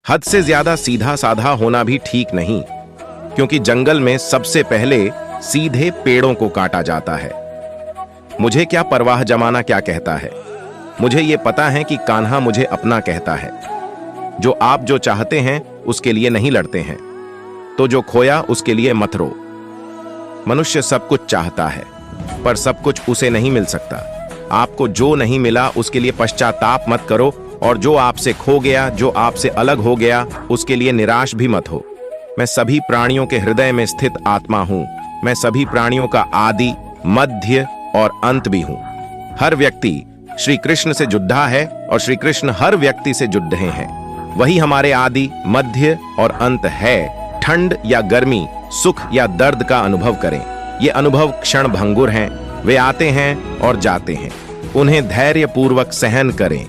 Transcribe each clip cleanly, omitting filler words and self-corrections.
हद से ज्यादा सीधा साधा होना भी ठीक नहीं, क्योंकि जंगल में सबसे पहले सीधे पेड़ों को काटा जाता है। मुझे क्या परवाह जमाना क्या कहता है, मुझे ये पता है कि कान्हा मुझे अपना कहता है। जो आप जो चाहते हैं उसके लिए नहीं लड़ते हैं, तो जो खोया उसके लिए मत रो। मनुष्य सब कुछ चाहता है, पर सब कुछ उसे नहीं मिल सकता। आपको जो नहीं मिला उसके लिए पश्चाताप मत करो, और जो आपसे खो गया, जो आपसे अलग हो गया, उसके लिए निराश भी मत हो। मैं सभी प्राणियों के हृदय में स्थित आत्मा हूं। मैं सभी प्राणियों का आदि, मध्य और अंत भी हूं। हर व्यक्ति श्री कृष्ण से जुड़ा है और श्री कृष्ण हर व्यक्ति से जुड़ रहे हैं। वही हमारे आदि, मध्य और अंत है। ठंड या गर्मी, सुख या दर्द का अनुभव करें। ये अनुभव क्षण भंगुर हैं, वे आते हैं और जाते हैं। उन्हें धैर्य पूर्वक सहन करें।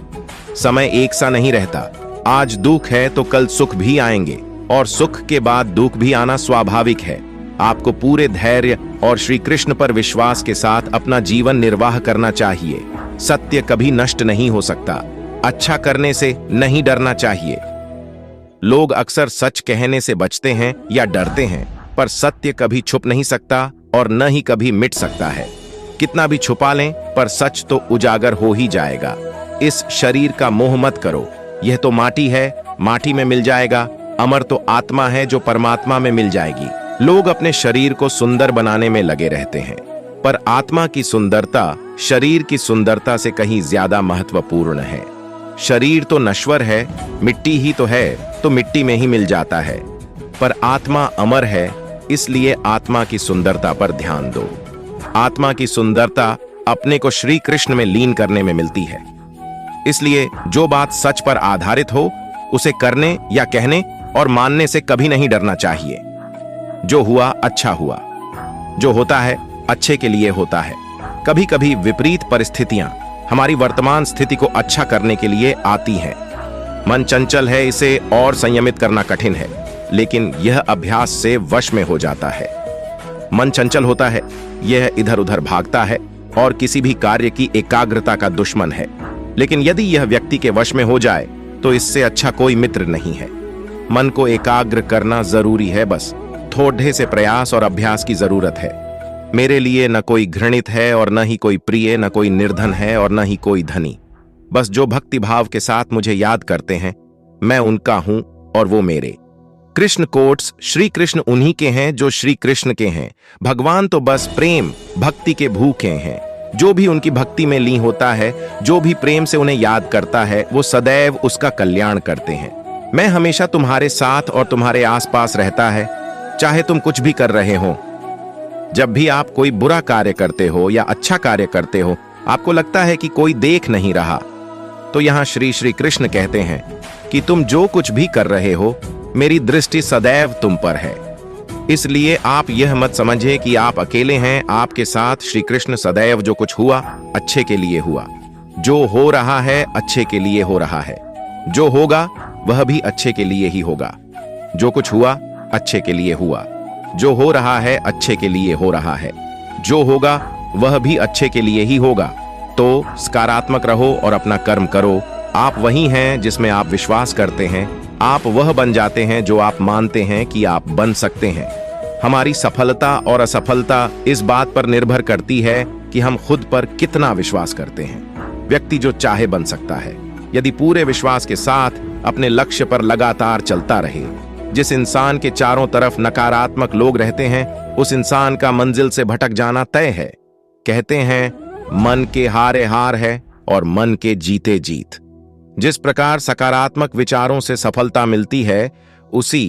समय एक सा नहीं रहता। आज दुख है तो कल सुख भी आएंगे, और सुख के बाद दुख भी आना स्वाभाविक है। आपको पूरे धैर्य और श्री कृष्ण पर विश्वास के साथ अपना जीवन निर्वाह करना चाहिए। सत्य कभी नष्ट नहीं हो सकता। अच्छा करने से नहीं डरना चाहिए। लोग अक्सर सच कहने से बचते हैं या डरते हैं, पर सत्य कभी छुप नहीं सकता और न ही कभी मिट सकता है। कितना भी छुपा लें, पर सच तो उजागर हो ही जाएगा। इस शरीर का मोह मत करो। यह तो माटी है, माटी में मिल जाएगा। अमर तो आत्मा है जो परमात्मा में मिल जाएगी। लोग अपने शरीर को सुंदर बनाने में लगे रहते हैं, पर आत्मा की सुंदरता शरीर की सुंदरता से कहीं ज्यादा महत्वपूर्ण है। शरीर तो नश्वर है, मिट्टी ही तो है, तो मिट्टी में ही मिल जाता है, पर आत्मा अमर है। इसलिए आत्मा की सुंदरता पर ध्यान दो। आत्मा की सुंदरता अपने को श्री कृष्ण में लीन करने में मिलती है। इसलिए जो बात सच पर आधारित हो, उसे करने या कहने और मानने से कभी नहीं डरना चाहिए। जो हुआ अच्छा हुआ। जो होता है अच्छे के लिए होता है। कभी कभी विपरीत परिस्थितियां हमारी वर्तमान स्थिति को अच्छा करने के लिए आती हैं। मन चंचल है, इसे और संयमित करना कठिन है, लेकिन यह अभ्यास से वश में हो जाता है। मन चंचल होता है, यह इधर उधर भागता है और किसी भी कार्य की एकाग्रता का दुश्मन है। लेकिन यदि यह व्यक्ति के वश में हो जाए तो इससे अच्छा कोई मित्र नहीं है। मन को एकाग्र करना जरूरी है, बस थोड़े से प्रयास और अभ्यास की जरूरत है। मेरे लिए न कोई घृणित है और न ही कोई प्रिय, न कोई निर्धन है और न ही कोई धनी। बस जो भक्ति भाव के साथ मुझे याद करते हैं, मैं उनका हूं और वो मेरे। कृष्ण कोट्स, श्री कृष्ण उन्हीं के हैं जो श्री कृष्ण के हैं। भगवान तो बस प्रेम भक्ति के भूखे हैं। जो भी उनकी भक्ति में लीन होता है, जो भी प्रेम से उन्हें याद करता है, वो सदैव उसका कल्याण करते हैं। मैं हमेशा तुम्हारे साथ और तुम्हारे आसपास रहता है, चाहे तुम कुछ भी कर रहे हो। जब भी आप कोई बुरा कार्य करते हो या अच्छा कार्य करते हो, आपको लगता है कि कोई देख नहीं रहा, तो यहां श्री श्री कृष्ण कहते हैं कि तुम जो कुछ भी कर रहे हो, मेरी दृष्टि सदैव तुम पर है। इसलिए आप यह मत समझे कि आप अकेले हैं। आपके साथ श्री कृष्ण सदैव जो कुछ हुआ अच्छे के लिए हुआ। जो हो रहा है अच्छे के लिए हो रहा है। जो होगा वह भी अच्छे के लिए ही होगा। जो कुछ हुआ अच्छे के लिए हुआ। जो हो रहा है अच्छे के लिए हो रहा है। जो होगा वह भी अच्छे के लिए ही होगा। तो सकारात्मक रहो और अपना कर्म करो। आप वही हैं जिसमें आप विश्वास करते हैं। आप वह बन जाते हैं जो आप मानते हैं कि आप बन सकते हैं। हमारी सफलता और असफलता इस बात पर निर्भर करती है कि हम खुद पर कितना विश्वास करते हैं। व्यक्ति जो चाहे बन सकता है, यदि पूरे विश्वास के साथ अपने लक्ष्य पर लगातार चलता रहे। जिस इंसान के चारों तरफ नकारात्मक लोग रहते हैं, उस इंसान का मंजिल से भटक जाना तय है। कहते हैं मन के हारे हार है और मन के जीते जीत। जिस प्रकार सकारात्मक विचारों से सफलता मिलती है, उसी